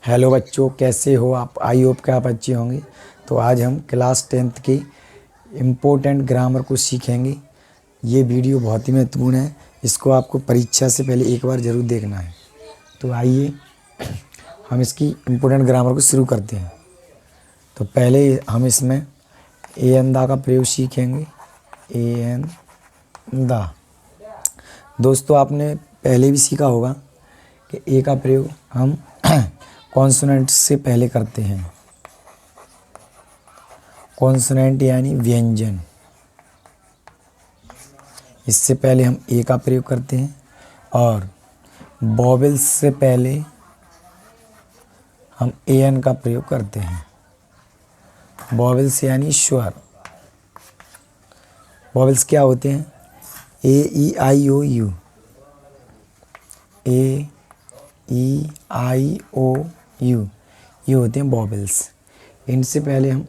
Hello बच्चों, कैसे हो आप? आई होप कि आप अच्छे होंगे। तो आज हम क्लास 10th की इम्पोर्टेंट ग्रामर को सीखेंगे। ये वीडियो बहुत ही महत्वपूर्ण है, इसको आपको परीक्षा से पहले एक बार ज़रूर देखना है। तो आइए हम इसकी इम्पोर्टेंट ग्रामर को शुरू करते हैं। तो पहले हम इसमें ए एन दा का प्रयोग सीखेंगे। ए एन दा। दोस्तों, आपने पहले भी सीखा होगा कि ए का प्रयोग हम कॉन्सोनेंट से पहले करते हैं। कॉन्सोनेंट यानी व्यंजन, इससे पहले हम ए का प्रयोग करते हैं। और वॉवेल्स से पहले हम ए एन का प्रयोग करते हैं। वॉवेल्स यानी स्वर। वॉवेल्स क्या होते हैं? ए ई आई ओ you. A E I O you, ये होते हैं वॉवेल्स। इनसे पहले हम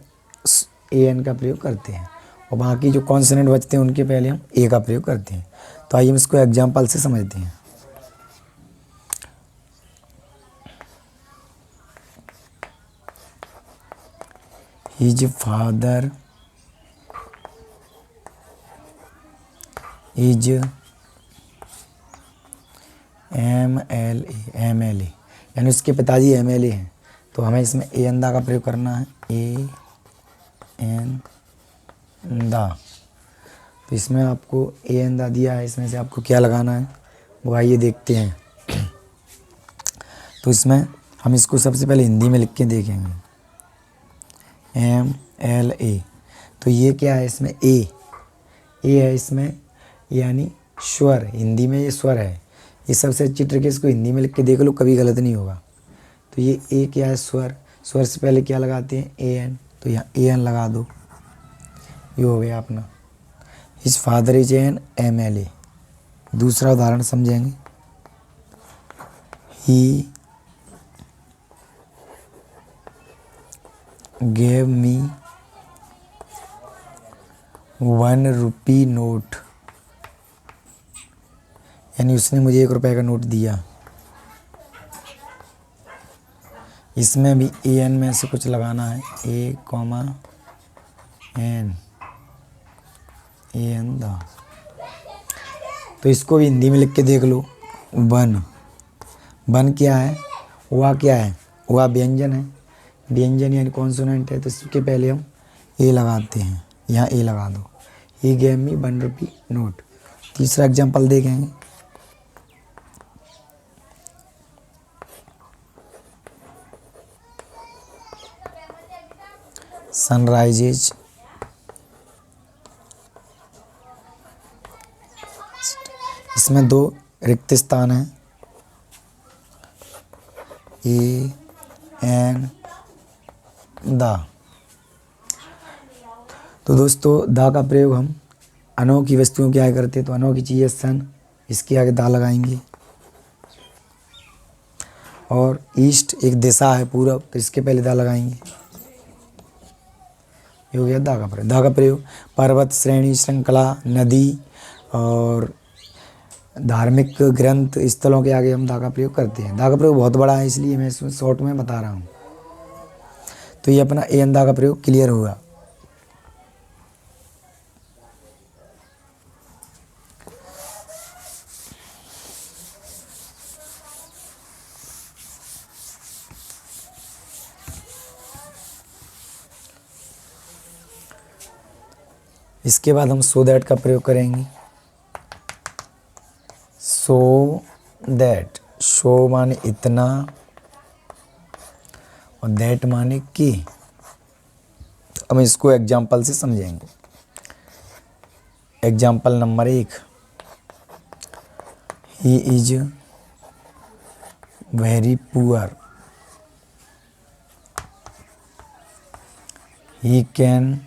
ए एन का प्रयोग करते हैं और बाकी जो कॉन्सोनेंट बचते हैं उनके पहले हम ए का प्रयोग करते हैं। तो आइए हम इसको एग्जाम्पल से समझते हैं। His father is M L A, यानी उसके पिताजी MLA हैं। तो हमें इसमें ए एन दा का प्रयोग करना है। ए एन दा। तो इसमें आपको ए एन दा दिया है, इसमें से आपको क्या लगाना है वो आइए देखते हैं। तो इसमें हम इसको सबसे पहले हिंदी में लिख के देखेंगे। MLA। तो ये क्या है? इसमें ए है इसमें, यानी स्वर। हिंदी में ये स्वर है। ये सबसे अच्छी ट्रिक है, इसको हिंदी में लिख के देख लो, कभी गलत नहीं होगा। तो ये ए क्या है? स्वर। स्वर से पहले क्या लगाते हैं? A N. तो यहाँ ए एन लगा दो, ये हो गया अपना। His father is an MLA। दूसरा उदाहरण समझेंगे। He gave me 1 rupee note, यानी उसने मुझे 1 रुपए का नोट दिया। इसमें भी ए एन में से कुछ लगाना है। ए कॉमा एन, ए एन दा। तो इसको भी हिंदी में लिख के देख लो। वन क्या है? हुआ क्या है? हुआ व्यंजन है। व्यंजन यानी कॉन्सोनेंट है, तो इसके पहले हम ए लगाते हैं। यहाँ ए लगा दो। He gave me 1 rupee note. तीसरा एग्जाम्पल देखेंगे। सनराइजेज इसमें 2 रिक्त स्थान हैं। ए एन दा। तो दोस्तों, दा का प्रयोग हम अनोखी वस्तुओं के आगे करते हैं। तो अनोखी चीज़ें सन, इसके आगे दा लगाएंगे। और ईस्ट एक दिशा है पूरब, तो इसके पहले दा लगाएंगे। ये हो गया दा का प्रयोग। दा का प्रयोग पर्वत, श्रेणी, श्रृंखला, नदी और धार्मिक ग्रंथ, स्थलों के आगे हम दा का प्रयोग करते हैं। दा का प्रयोग बहुत बड़ा है, इसलिए मैं इसमें शॉर्ट में बता रहा हूँ। तो ये अपना ए एन दा का प्रयोग क्लियर हुआ। इसके बाद हम सो दैट का प्रयोग करेंगे। सो दैट, शो माने इतना और दैट माने कि। हम इसको एग्जाम्पल से समझेंगे। Example number 1। He is very poor. He can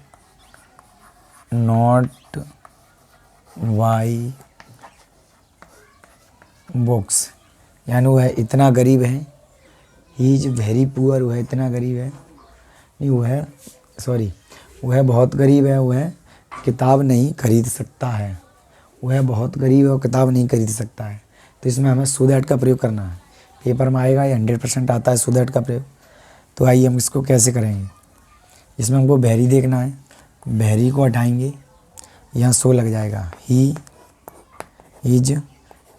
not by books, यानी वह इतना गरीब है। ही इज वेरी पुअर, वह इतना गरीब है, नहीं वह बहुत गरीब है, वह किताब नहीं खरीद सकता है। वह बहुत गरीब है और किताब नहीं खरीद सकता है। तो इसमें हमें सो दैट का प्रयोग करना है। पेपर में आएगा, ये 100% आता है सो दैट का प्रयोग। तो आइए हम इसको कैसे करेंगे। इसमें हमको वेरी देखना है, वेरी को हटाएंगे, यहाँ सो लग जाएगा। ही इज,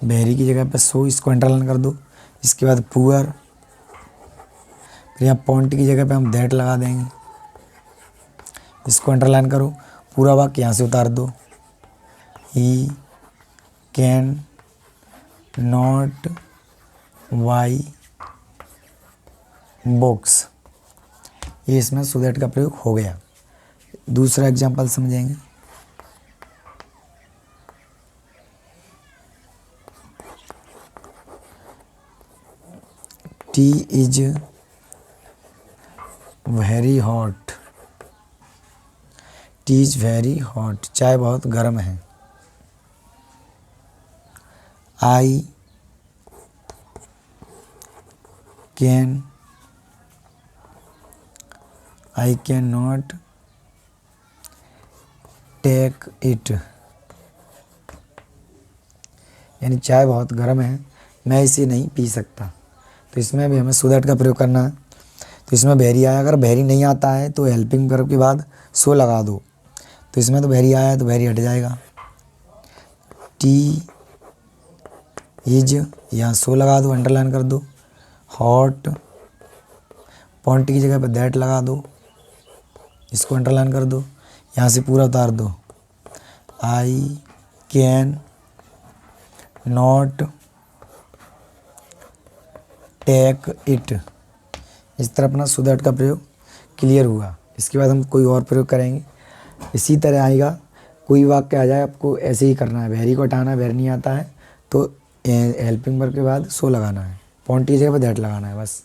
वेरी की जगह पर सो, इसको अंडरलाइन कर दो। इसके बाद पुअर, फिर यहाँ पॉइंट की जगह पे हम दैट लगा देंगे, इसको अंडरलाइन करो। पूरा वाक्य यहाँ से उतार दो। ही कैन नॉट बाई बुक्स, ये इसमें सो दैट का प्रयोग हो गया। दूसरा एग्जाम्पल समझेंगे। Tea is very hot, tea is very hot, चाय बहुत गर्म है। I can not take it, यानी चाय बहुत गर्म है, मैं इसे नहीं पी सकता। तो इसमें भी हमें सो दैट का प्रयोग करना है। तो इसमें वेरी आया, अगर वेरी नहीं आता है तो हेल्पिंग वर्ब के बाद सो लगा दो। तो इसमें तो वेरी आया है तो वेरी हट जाएगा। टी इज, यहाँ सो लगा दो, अंडरलाइन कर दो। हॉट, पॉइंट की जगह पर दैट लगा दो, इसको अंडरलाइन कर दो, यहाँ से पूरा उतार दो। I can not take it, इस तरह अपना सो दैट का प्रयोग क्लियर हुआ। इसके बाद हम कोई और प्रयोग करेंगे। इसी तरह आएगा, कोई वाक्य आ जाए आपको ऐसे ही करना है। वेरी को हटाना है, वेरी नहीं आता है तो हेल्पिंग वर्ब के बाद सो लगाना है, पॉइंट की जगह पर दैट लगाना है बस।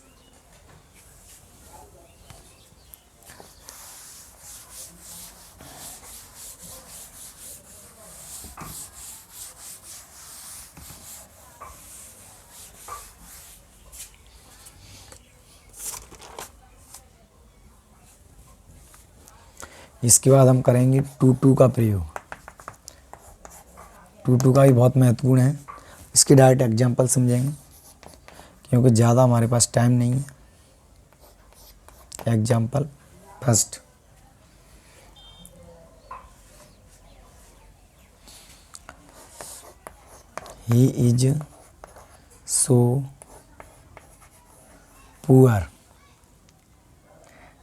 इसके बाद हम करेंगे टू टू का प्रयोग। टू टू का भी बहुत महत्वपूर्ण है। इसके डायरेक्ट एग्जाम्पल समझेंगे क्योंकि ज़्यादा हमारे पास टाइम नहीं है। Example first, he is so poor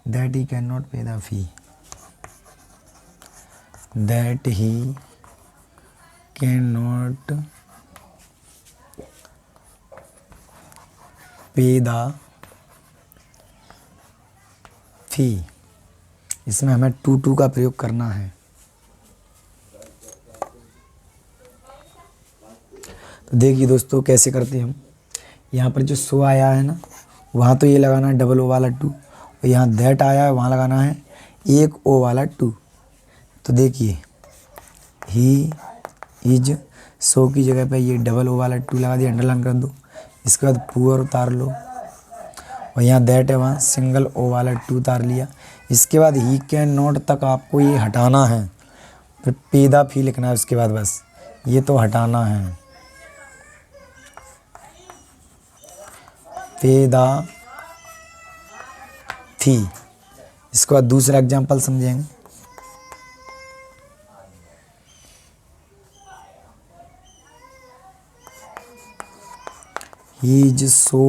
that he can not pay the fee, that he cannot pay the fee। इसमें हमें टू टू का प्रयोग करना है। तो देखिए दोस्तों कैसे करते हैं हम। यहाँ पर जो सो आया है ना, वहाँ तो ये लगाना है डबल ओ वाला टू, और यहाँ दैट आया है वहाँ लगाना है एक ओ वाला टू। तो देखिए ही इज, सो की जगह पे ये डबल ओ वाला टू लगा दिया, अंडरलाइन कर दो। इसके बाद पुअर उतार लो, और यहाँ दैट है वहाँ सिंगल ओ वाला टू उतार लिया। इसके बाद ही कैन नॉट तक आपको ये हटाना है, फिर पेदा फी लिखना है उसके बाद, बस ये तो हटाना है। पेदा फी। इसके बाद दूसरा एग्जाम्पल समझेंगे। He is so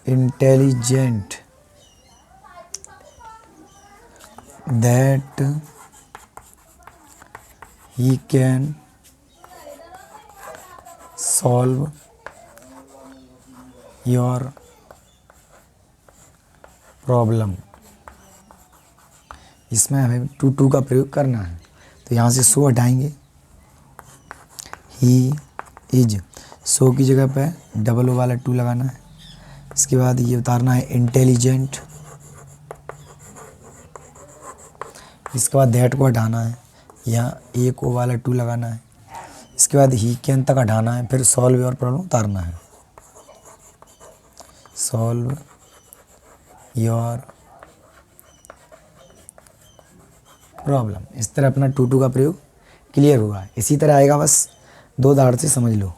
intelligent that he can solve your problem. इसमें हमें टू टू का प्रयोग करना है। तो यहाँ से सो हटाएंगे, ही इज, सो की जगह पे डबल ओ वाला टू लगाना है। इसके बाद ये उतारना है इंटेलिजेंट, इसके बाद दैट को हटाना है, यहाँ एक ओ वाला टू लगाना है। इसके बाद ही कैन तक हटाना है, फिर सॉल्व योर प्रॉब्लम उतारना है, सॉल्व योर प्रॉब्लम। इस तरह अपना टू टू का प्रयोग क्लियर हुआ है। इसी तरह आएगा बस दो दाढ़ से समझ लो।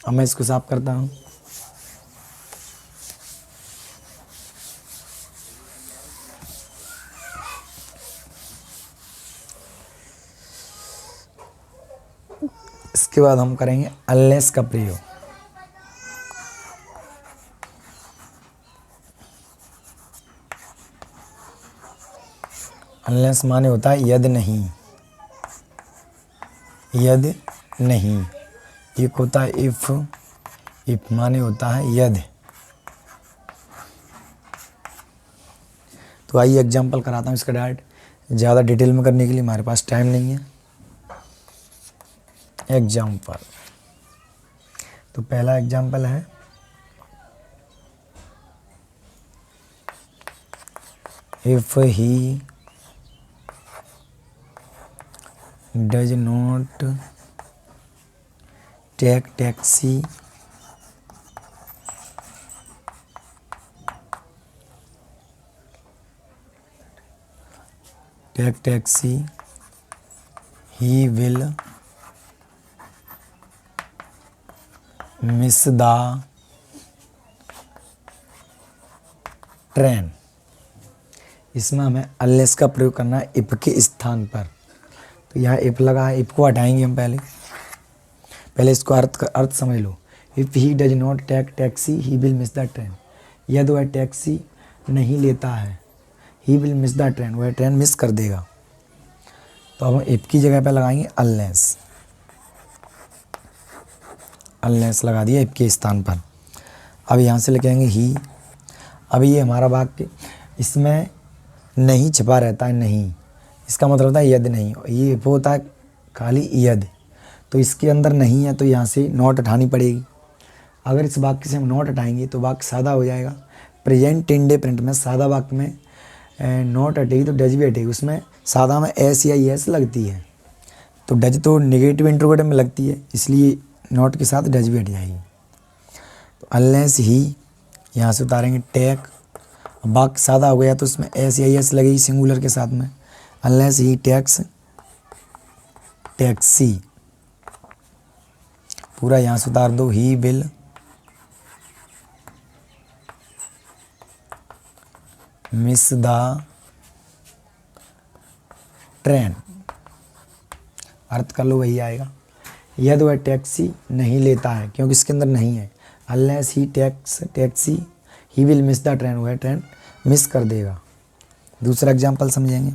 अब मैं इसको साफ करता हूँ। इसके बाद हम करेंगे अनलेस का प्रयोग। अनलेस माने होता है यदि नहीं, यदि नहीं। एक होता है इफ, इफ माने होता है यदि। तो आइए एग्जाम्पल कराता हूँ इसका डायरेक्ट, ज़्यादा डिटेल में करने के लिए हमारे पास टाइम नहीं है। एग्जाम्पल, तो पहला एग्जाम्पल है if he does not take taxi he will miss the train। इसमें हमें अनलेस का प्रयोग करना है इफ के स्थान पर। तो यहाँ इफ लगा है, इफ को हटाएंगे हम पहले इसको अर्थ समझ लो। If he does not take taxi he will miss the train. यदि वह टैक्सी नहीं लेता है, he will miss the train, वह ट्रेन मिस कर देगा। तो अब हम इफ की जगह पे लगाएंगे अनलेस। अनलेस लगा दिया इफ के स्थान पर। अब यहाँ से लेके आएंगे ही। अब ये हमारा वाक्य, इसमें नहीं छिपा रहता है, नहीं, इसका मतलब होता है यदि नहीं। ये इफ होता है खाली यदि, तो इसके अंदर नहीं है तो यहाँ से नॉट हटानी पड़ेगी। अगर इस वाक्य से हम नॉट हटाएंगे तो वाक्य सादा हो जाएगा। प्रेजेंट इंडेफिनिट में सादा वाक्य में नॉट हटेगी तो डज भी हटेगी। उसमें सादा में एस या एस लगती है, तो डज तो नेगेटिव इंट्रोगेटिव में लगती है, इसलिए नॉट के साथ डज भी हट जाएगी। तो अनलेस ही, यहाँ से उतारेंगे टेक। वाक्य सादा हो गया तो उसमें एस या एस लगेगी सिंगुलर के साथ में। अनलेस ही टेक्स टैक्सी, पूरा यहाँ से उतार दो। He will miss the train, अर्थ कर लो वही आएगा। यदि वह टैक्सी नहीं लेता है, क्योंकि इसके अंदर नहीं है। Unless he takes taxi he will miss the train, वह ट्रेन मिस कर देगा। दूसरा एग्जाम्पल समझेंगे।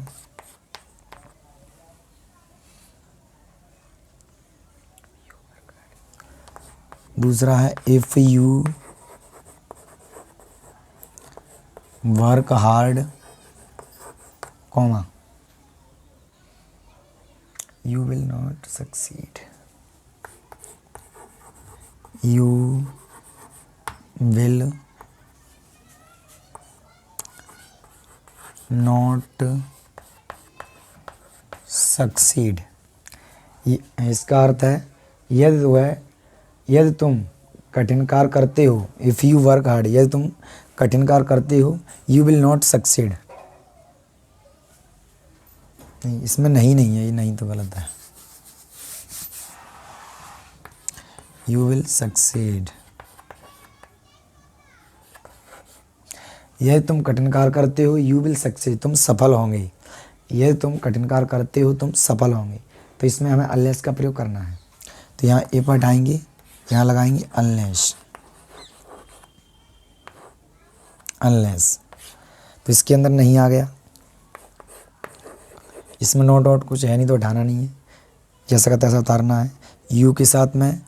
दूसरा है if you work hard, comma, you will not succeed, you will not succeed। इसका अर्थ है यदि तुम कठिन कार्य करते हो, इफ़ यू वर्क हार्ड, यदि तुम कठिन कार्य करते हो, यू विल नॉट सक्सीड। नहीं, इसमें नहीं है, ये नहीं तो गलत है। यू विल सक्सीड, यदि तुम कठिन कार्य करते हो, यू विल सक्सीड, तुम सफल होंगे। यदि तुम कठिन कार्य करते हो, तुम सफल होंगे। तो इसमें हमें अनलेस का प्रयोग करना है। तो यहाँ इफ हटाएंगे, यहाँ लगाएंगे अनलेस। अनलेस, तो इसके अंदर नहीं आ गया, इसमें नोट आउट कुछ है नहीं तो हटाना नहीं है, जैसा का तैसा उतारना है। यू के साथ में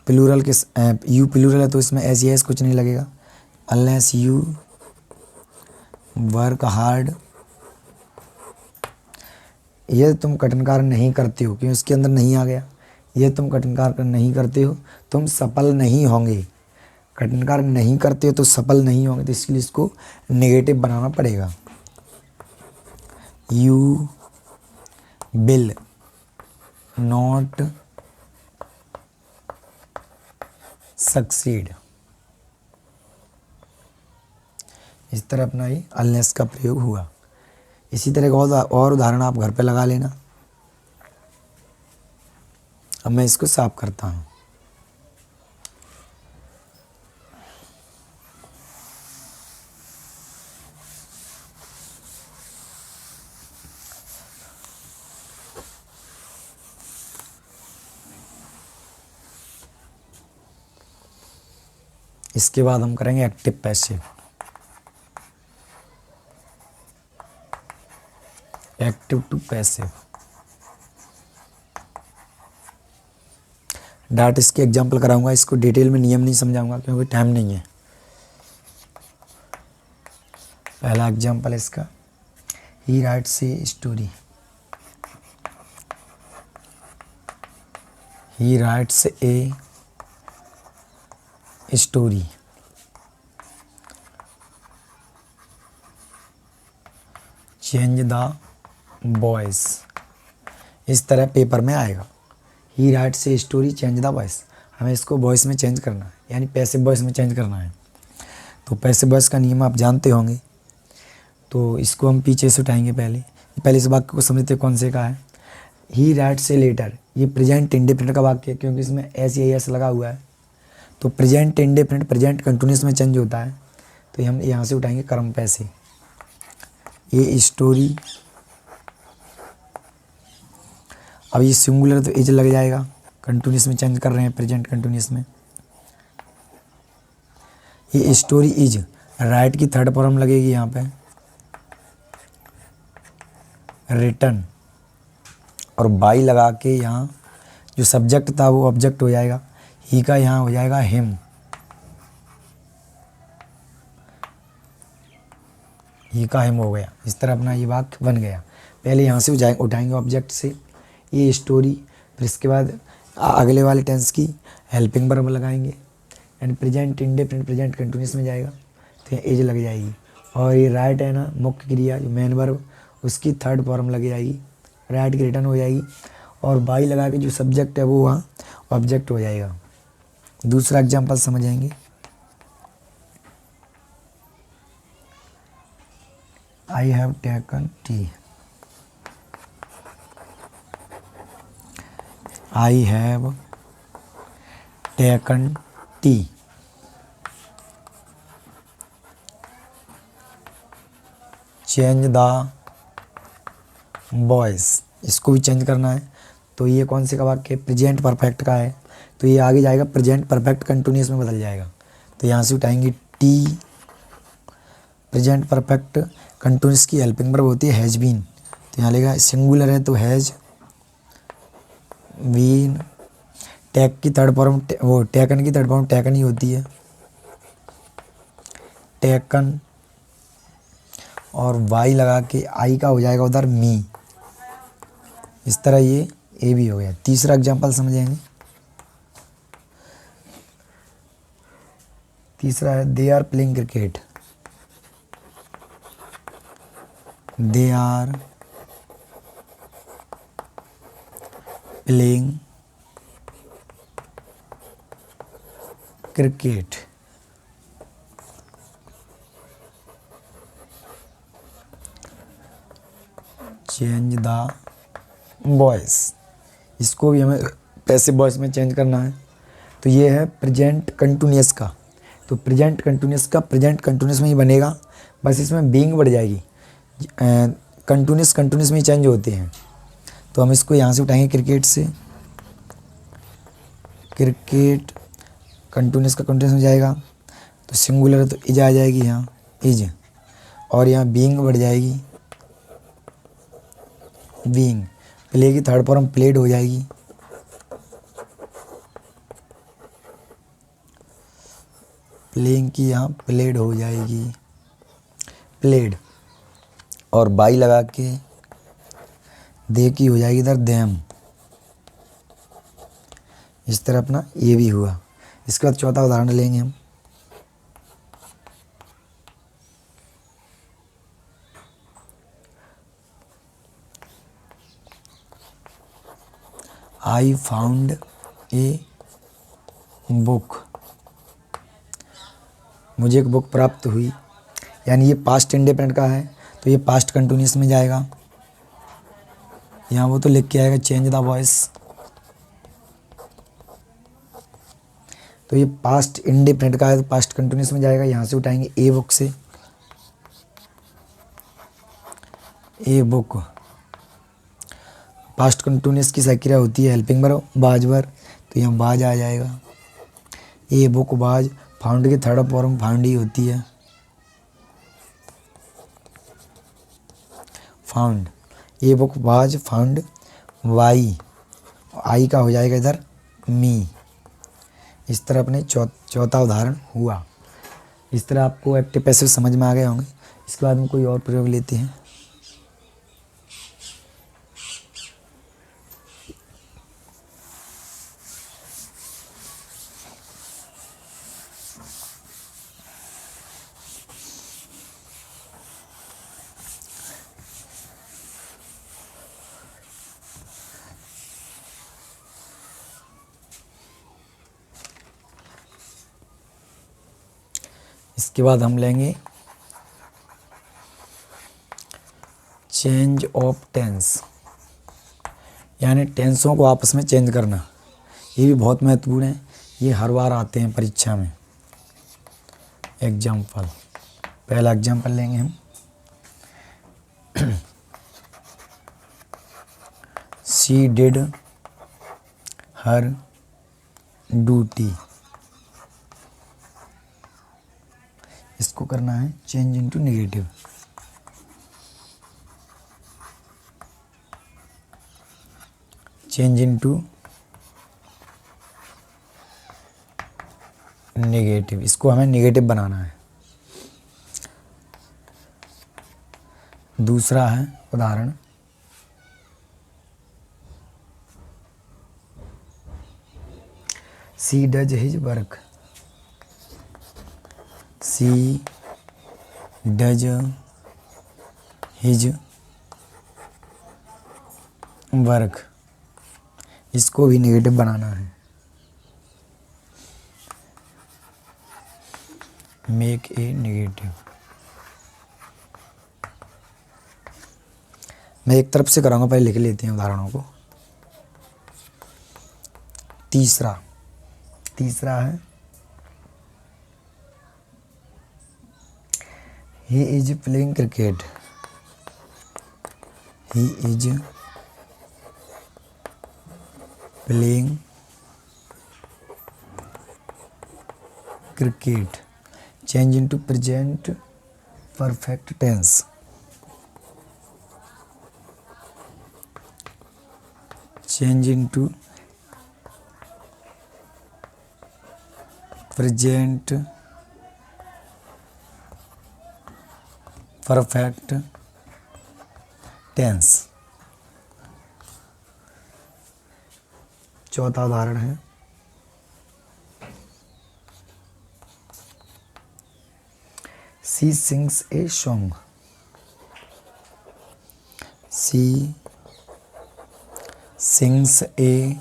प्लूरल के, यू प्लूरल है तो इसमें एस या एस कुछ नहीं लगेगा। अनलेस यू वर्क हार्ड, यदि तुम कठिन कार्य नहीं करते हो, क्यों इसके अंदर नहीं आ गया। यदि तुम कठिन कार्य नहीं करते हो, तुम सफल नहीं होंगे। कठिन कार्य नहीं करते हो तो सफल नहीं होंगे, तो इसलिए इसको नेगेटिव बनाना पड़ेगा। You will not succeed. इस तरह अपना ये अनलेस का प्रयोग हुआ। इसी तरह का और उदाहरण आप घर पे लगा लेना। अब मैं इसको साफ करता हूँ। इसके बाद हम करेंगे active passive. Active to passive. डाट इसके एग्जाम्पल कराऊंगा, इसको डिटेल में नियम नहीं समझाऊंगा क्योंकि टाइम नहीं है। पहला एग्जाम्पल इसका, ही writes a story. He writes a story. Change the voice. इस तरह पेपर में आएगा, ही writes a story change the voice. हमें इसको वॉइस में चेंज करना है, यानी पैसिव वॉइस में चेंज करना है। तो पैसिव वॉइस का नियम आप जानते होंगे, तो इसको हम पीछे से उठाएंगे। पहले इस वाक्य को समझते कौन से का है। ही राइट्स ए लेटर, ये प्रेजेंट इंडेफिनिट का वाक्य है क्योंकि इसमें एस या एस लगा हुआ है। तो प्रेजेंट इंडेफिनिट प्रेजेंट कंटिन्यूअस में चेंज होता है, तो हम यहाँ से उठाएंगे कर्म पैसे। ये स्टोरी, अब ये सिंगुलर तो इज लग जाएगा, कंटिन्यूअस में चेंज कर रहे हैं प्रेजेंट कंटिन्यूअस में। ये स्टोरी इज, राइट की थर्ड फॉर्म लगेगी यहाँ पे, रिटन, और बाई लगा के यहाँ जो सब्जेक्ट था वो ऑब्जेक्ट हो जाएगा। ही का यहाँ हो जाएगा हिम। ही का हिम हो गया। इस तरह अपना ये वाक्य बन गया। पहले यहाँ से उठाएंगे ऑब्जेक्ट से ये स्टोरी, फिर इसके बाद अगले वाले टेंस की हेल्पिंग वर्ब लगाएंगे, and present indefinite present continuous में जाएगा तो एज लग जाएगी। और ये राइट है ना, मुख्य क्रिया जो मेन वर्ब, उसकी थर्ड फॉर्म लग जाएगी, राइट की रिटर्न हो जाएगी, और बाई लगा के जो सब्जेक्ट है वो वहाँ ऑब्जेक्ट हो जाएगा। दूसरा एग्जाम्पल समझेंगे। I have taken T. I have taken T. Change the voice, इसको भी चेंज करना है। तो ये कौन से का वाक्य, प्रेजेंट परफेक्ट का है, तो ये आगे जाएगा प्रेजेंट परफेक्ट कंटिन्यूअस में बदल जाएगा। तो यहाँ से उठाएंगे टी, प्रेजेंट परफेक्ट कंटिन्यूअस की हेल्पिंग वर्ब होती है हैज बीन, तो यहाँ लेगा सिंगुलर है तो हैज बीन। टेक की थर्ड फॉर्म वो टेकन की थर्ड फॉर्म टेकन ही होती है, टेकन, और वाई लगा के आई का हो जाएगा उधर मी। इस तरह ये ए भी हो गया। तीसरा एग्जाम्पल समझेंगे। तीसरा है they are playing cricket. They are playing cricket. Change the voice, इसको भी हमें पैसिव वॉइस में चेंज करना है। तो ये है प्रेजेंट कंटिन्यूअस का, तो प्रेजेंट कंटिन्यूअस का प्रेजेंट कंटिन्यूअस में ही बनेगा, बस इसमें बीइंग बढ़ जाएगी। कंटिन्यूअस में ही चेंज होते हैं। तो हम इसको यहाँ से उठाएंगे क्रिकेट से, क्रिकेट कंटिन्यूअस का कंटिन्यूअस में जाएगा, तो सिंगुलर तो इज आ जाएगी यहाँ इज, और यहाँ बीइंग बढ़ जाएगी बीइंग। प्ले की थर्ड फॉर्म प्लेड हो जाएगी, प्लेइंग की यहाँ प्लेड हो जाएगी प्लेड, और बाई लगा के दे की हो जाएगी इधर देम। इस तरह अपना ये भी हुआ। इसके बाद चौथा उदाहरण लेंगे हम। I found a book. मुझे एक बुक प्राप्त हुई, यानी ये पास्ट इंडेफिनिट का है तो ये पास्ट कंटिन्यूअस में जाएगा। यहाँ वो तो लिख के आएगा चेंज द वॉइस, तो ये पास्ट इंडेफिनिट का है तो पास्ट कंटिन्यूस में जाएगा। यहाँ से उठाएंगे ए बुक से, ए बुक पास्ट कंटिन्यूस की सक्रिया होती है हेल्पिंग वर्ब वाज वर्ब, तो यहाँ वाज आ जाएगा। ए बुक वाज, फाउंड की थर्ड फॉर्म फाउंड ही होती है, found. A book was found, वाई आई का हो जाएगा इधर मी। इस तरह अपने चौथा उदाहरण हुआ। इस तरह आपको एक्टिव पैसिव समझ में आ गए होंगे। इसके बाद हम कोई और प्रयोग लेते हैं। इसके बाद हम लेंगे चेंज ऑफ टेंस, यानी टेंसों को आपस में चेंज करना। ये भी बहुत महत्वपूर्ण है, ये हर बार आते हैं परीक्षा में। एग्जाम्पल, पहला एग्जाम्पल लेंगे हम, शी डिड हर ड्यूटी। इसको करना है change into negative. Change into negative, इसको हमें नेगेटिव बनाना है। दूसरा है उदाहरण, she does his work. She does his work, इसको भी नेगेटिव बनाना है। Make a negative. मैं एक तरफ से कराऊंगा, पहले लिख लेते हैं उदाहरणों को। तीसरा है he is playing cricket। he is playing cricket। change into present perfect tense। change into present perfect tense. चौथा उदाहरण है, she sings a song. She sings a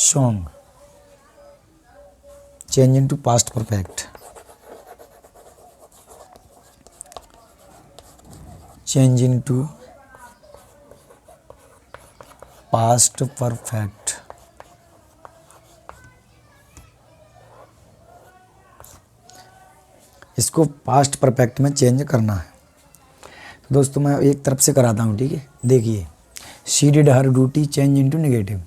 song. Change into past perfect. Change into past perfect. इसको past perfect में change करना है। तो दोस्तों मैं एक तरफ से कराता हूँ, ठीक है। देखिए, she did her duty, change into negative.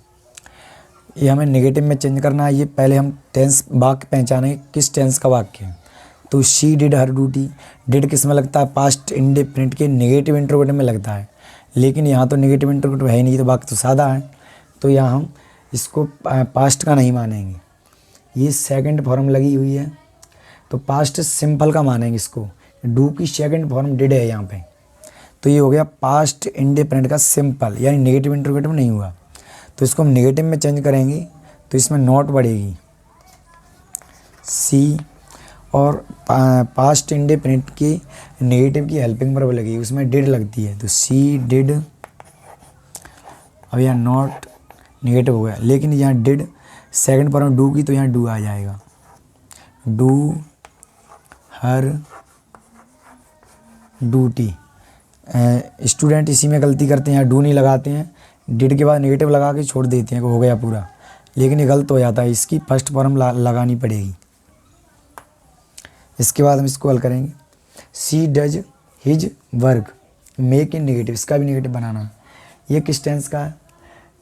ये हमें नेगेटिव में चेंज करना है। ये पहले हम टेंस वाक्य पहचानेंगे किस टेंस का वाक्य है। तो she did her duty, did किस में लगता है? पास्ट इंडेफिनिट के नेगेटिव इंटरोगेटिव में लगता है, लेकिन यहाँ तो नेगेटिव इंटरोगेटिव है ही नहीं, तो वाक्य तो सादा है। तो यहाँ हम इसको पास्ट का नहीं मानेंगे। ये सेकंड फॉर्म लगी हुई है तो पास्ट सिंपल का मानेंगे इसको। डू की सेकंड फॉर्म डिड है यहाँ पे, तो ये हो गया पास्ट इंडेफिनिट का सिंपल, यानी नेगेटिव इंटरोगेटिव नहीं हुआ। तो इसको हम नेगेटिव में चेंज करेंगे तो इसमें नॉट बढ़ेगी सी, और पास्ट इंडेफिनिट की नेगेटिव की हेल्पिंग वर्ब लगेगी, उसमें डिड लगती है, तो सी डिड। अब यहाँ नॉट नेगेटिव हो गया, लेकिन यहाँ डिड सेकंड फॉर्म डू की, तो यहाँ डू आ जाएगा। Do her duty. स्टूडेंट इसी में गलती करते हैं, यहाँ डू नहीं लगाते हैं, डिड के बाद नेगेटिव लगा के छोड़ देते हैं, हो गया पूरा। लेकिन ये गलत हो जाता है, इसकी फर्स्ट फॉर्म लगानी पड़ेगी। इसके बाद हम इसको हल करेंगे। She does his work, make in negative, इसका भी नेगेटिव बनाना है। ये किस टेंस का है?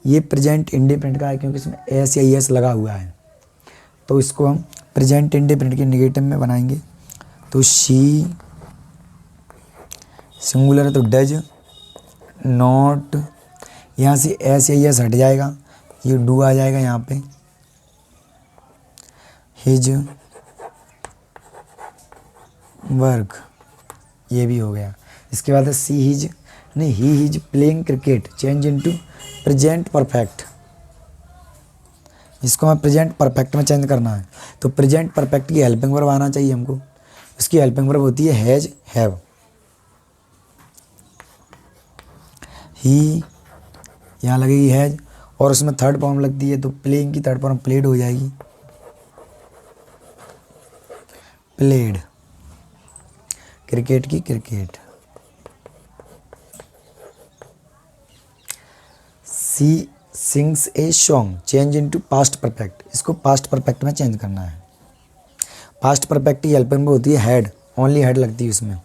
ये प्रेजेंट इंडिपेंडेंट का है, क्योंकि इसमें एस या एस लगा हुआ है। तो इसको हम प्रेजेंट इंडिपेंडेंट के नेगेटिव में बनाएंगे। तो शी सिंगुलर है तो डज नॉट, यहाँ से एस या एस हट जाएगा, ये डू आ जाएगा यहाँ पे। हिज वर्क, ये भी हो गया। इसके बाद है सी हिज, नहीं he is playing cricket, change into present perfect. इसको हमें प्रेजेंट परफेक्ट में चेंज करना है। तो प्रेजेंट परफेक्ट की हेल्पिंग वर्ब आना चाहिए हमको। इसकी हेल्पिंग वर्ब होती है हैज, हैव। ही यहाँ लगेगी हैज, और उसमें थर्ड फॉर्म लगती है, तो प्लेइंग की थर्ड फॉर्म प्लेड हो जाएगी, प्लेड। क्रिकेट की cricket. She sings a song, change into past perfect. इसको पास्ट परफेक्ट में चेंज करना है। पास्ट परफेक्ट की हेल्पिंग में होती है हैड, ओनली हैड लगती है उसमें।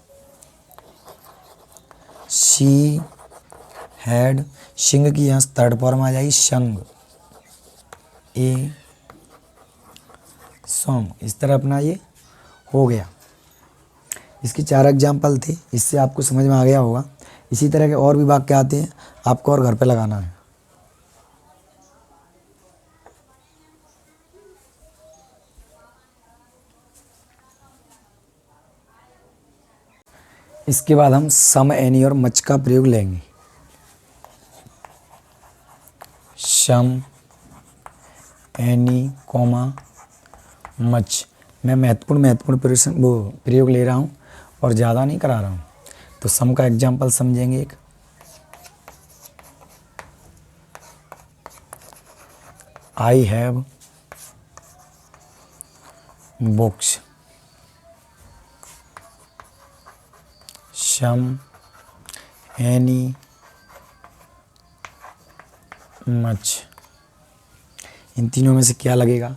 शी हैड, शिंग की यहाँ थर्ड फॉर्म आ जाएगी शंग, ए सॉन्ग। इस तरह अपना ये हो गया। इसके 4 एग्जाम्पल थे, इससे आपको समझ में आ गया होगा। इसी तरह के और भी वाक्य आते हैं, आपको और घर पे लगाना है। इसके बाद हम सम, एनी और मच का प्रयोग लेंगे। सम, एनी, कॉमा, मच। मैं महत्वपूर्ण प्रयोग ले रहा हूँ और ज़्यादा नहीं करा रहा हूँ। तो सम का एग्जाम्पल समझेंगे एक। I have books. Some, any, much. इन तीनों में से क्या लगेगा?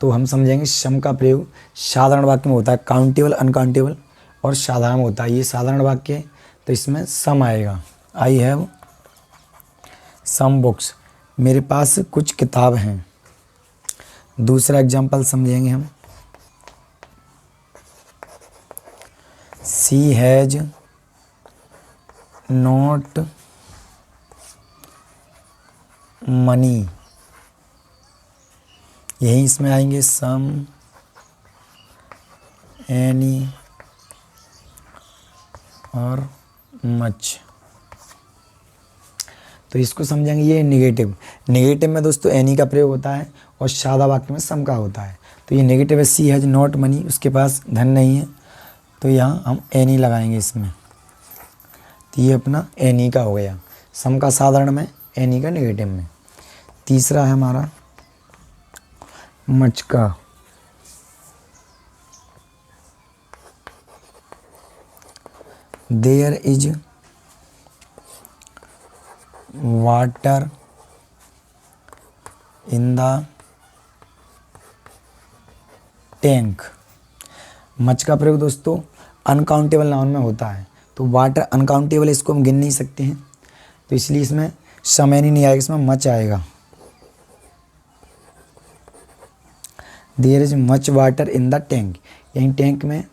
तो हम समझेंगे सम का प्रयोग साधारण वाक्य में होता है, काउंटेबल, अनकाउंटेबल और साधारण में होता है। ये साधारण वाक्य है तो इसमें सम आएगा। आई हैव सम बुक्स, मेरे पास कुछ किताब हैं। दूसरा एग्जाम्पल समझेंगे हम। सी हैज नॉट मनी, यही इसमें आएंगे सम, एनी और मच। तो इसको समझेंगे। ये नेगेटिव में दोस्तों एनी का प्रयोग होता है और सादा वाक्य में सम का होता है। तो ये नेगेटिव है, सी हैज नॉट मनी, उसके पास धन नहीं है, तो यहाँ हम एनी लगाएंगे इसमें। तो ये अपना एनी का हो गया, सम का साधारण में, एनी का नेगेटिव में। तीसरा है हमारा मच का। There is water in the tank. Much का प्रयोग दोस्तों अनकाउंटेबल नाउन में होता है। तो वाटर अनकाउंटेबल, इसको हम गिन नहीं सकते हैं, तो इसलिए इसमें समय नहीं आएगा, इसमें मच आएगा। There is much water in the tank, यहीं टैंक में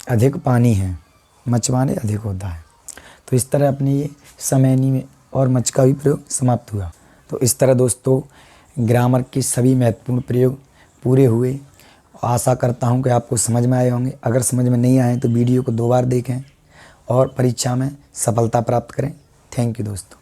अधिक पानी है, मच माने अधिक होता है। तो इस तरह अपने ये समयनी में और मच का भी प्रयोग समाप्त हुआ। तो इस तरह दोस्तों ग्रामर के सभी महत्वपूर्ण प्रयोग पूरे हुए। आशा करता हूँ कि आपको समझ में आए होंगे। अगर समझ में नहीं आए तो वीडियो को 2 बार देखें और परीक्षा में सफलता प्राप्त करें। थैंक यू दोस्तों।